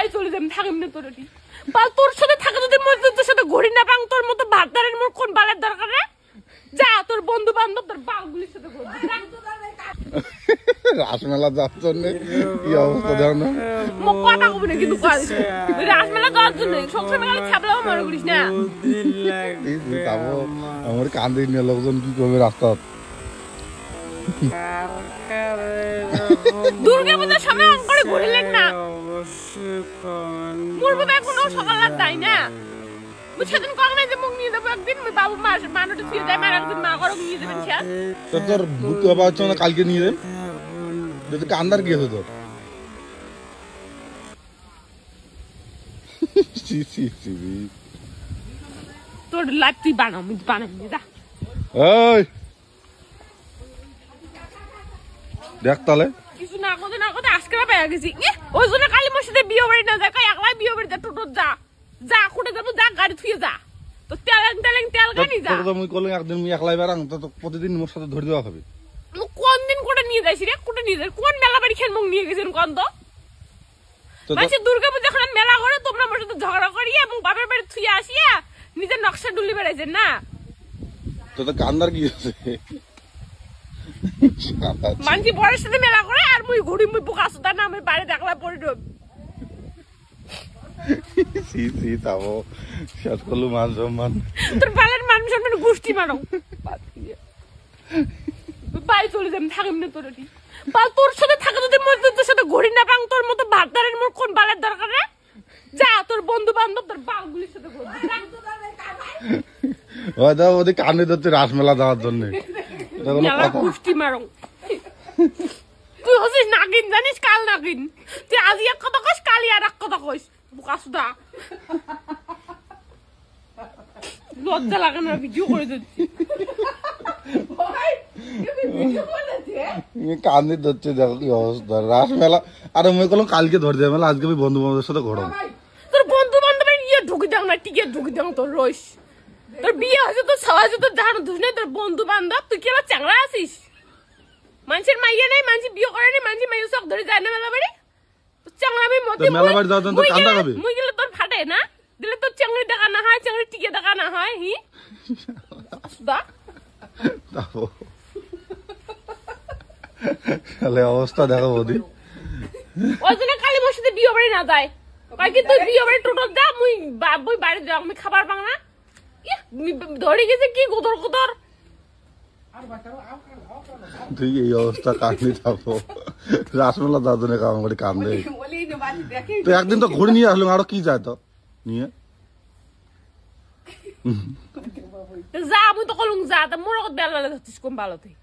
বাড়ি চলে যাবি, থাকিম না তোর বাল। তোর সাথে থাকে যদি তোর সাথে ঘড়ি না পাং, তোর মতো ভাতদারের মোর কোন বালের দরকার রে? যা তোর বন্ধু বান্ধব তোর বালগুলির সাথে ঘুরবি। রাসমেলা যাওয়ার জন্য কি অবস্থা জানো না? মুখ কথা কবি না কিন্তু রাসমেলা যাওয়ার জন্য সবসময় খালি ছাপলাও মনে করিস না। আমার কান্দে নিয়ে লোকজন কি করবে রাস্তা। দুর্গা পূজার সময় অঙ্করে ঘুরিলেন না, মোর বোধ হয় কোনো সকাল রাত যায় না। সেদিন কখন যে মুখ নিয়ে যাবো একদিন বাবু মানুষটা ছুঁয়ে যায়, মার একদিন মা করো নিয়ে যাবেন। তোর বুঝতে বাবা হচ্ছে না কালকে নিয়ে যাবেন, যদি কান্দার কি হতো তোর? তোর লাইফ তুই বানাবি যা। দেখ তাহলে কিছু না করতে আজকে পেয়ে গেছি। ওই জন্য কালী মসজিদে বিয়ে বাড়ি না যায়, একলাই বিয়ে বাড়ি যা, টোটো যা যা খুঁটে যাবো, যা গাড়ি থুয়ে যা। তো তেল গানি যা। মুই করলে একদিন মুই একলাই বেড়াং, তো প্রতিদিন মোর সাথে ধরে দেওয়া হবে। কোন দিন কোটা নিয়ে যাইছি রে? কোটা নিয়ে যাই? কোন মেলা বাড়ি খেল মুখ নিয়ে গেছেন কোন তো? মাসে দুর্গা পূজা এখন মেলা করে তোমরা আমার সাথে ঝগড়া করিয়া এবং বাপের বাড়ি থুয়ে আসিয়া নিজের নকশা ডুলি বেড়াইছেন না? তো কান্দার কি আছে? মানছি বরের সাথে মেলা করে আর মুই ঘুরি, মুই বোকা সুদা না, আমি বাড়ি দেখলা পড়ে ঢোক। তোর বালের মান সম্মান গোষ্ঠী মানো। বাড়ি চলে যাবি, থাকিম না তোর বাল। তোর সাথে থাকে যদি তোর সাথে ঘড়ি না পাং, তোর মতো ভাতদারের মোর কোন বালের দরকার রে? যা তোর বন্ধু বান্ধব তোর বালগুলির সাথে ঘুরবি। ওদের কানে ধরছে রাসমেলা যাওয়ার জন্য। গোষ্ঠী মারো। তুই হচ্ছিস নাগিন, জানিস কাল নাগিন। তুই আজ এক কথা কইস, কালি আর এক কথা কইস, বোকা সুদা। লজ্জা লাগে না? ভিডিও করে দিচ্ছি। কান্দি ধরছে, দেখো কি অবস্থা রাসমেলা। আর আমি বললাম কালকে ধরে যাবে, আজকে আমি বন্ধু বান্ধবের সাথে ঘোরাম। তোর বন্ধু বান্ধবের ইয়ে ঢুকি দাও না, টিকে ঢুকি দাও তোর রইস। তোর বিয়ে হয়েছে, তোর সবাই তো জানো ধুস নাই, তোর বন্ধু বান্ধব। তুই কি আবার চ্যাংড়া আছিস? মানুষের মাইয়া নেই, মানুষ বিয়ে করে নেই, মানুষ মাইয়া সব ধরে যায় না মেলা বাড়ি। চ্যাংড়ামি মতে মুই গেলে তোর ফাটে না, দিলে তোর চ্যাংড়ি দেখা না হয়, চ্যাংড়ি টিকে দেখা না হয়। হি অবস্থা দেখো বৌদি। ওই জন্য কালী মসজিদে বিয়ে বাড়ি না যায়। কি তুই বিয়ে বাড়ি টোটাল যা, মুই বাড়ি যাও, আমি খাবার পাং না। ধরে গেছে কি গোদর গোদর। তুই এই অবস্থা কাঁদলি থাকো, রাসমেলা দাদনে কাম করে কান্দে। তো একদিন তো ঘুরে নিয়ে আসলাম, আরো কি যায় তো নিয়ে যা। আমি তো কলুম যা, তা মোর বেলা ধরছিস কোন ভালো তুই।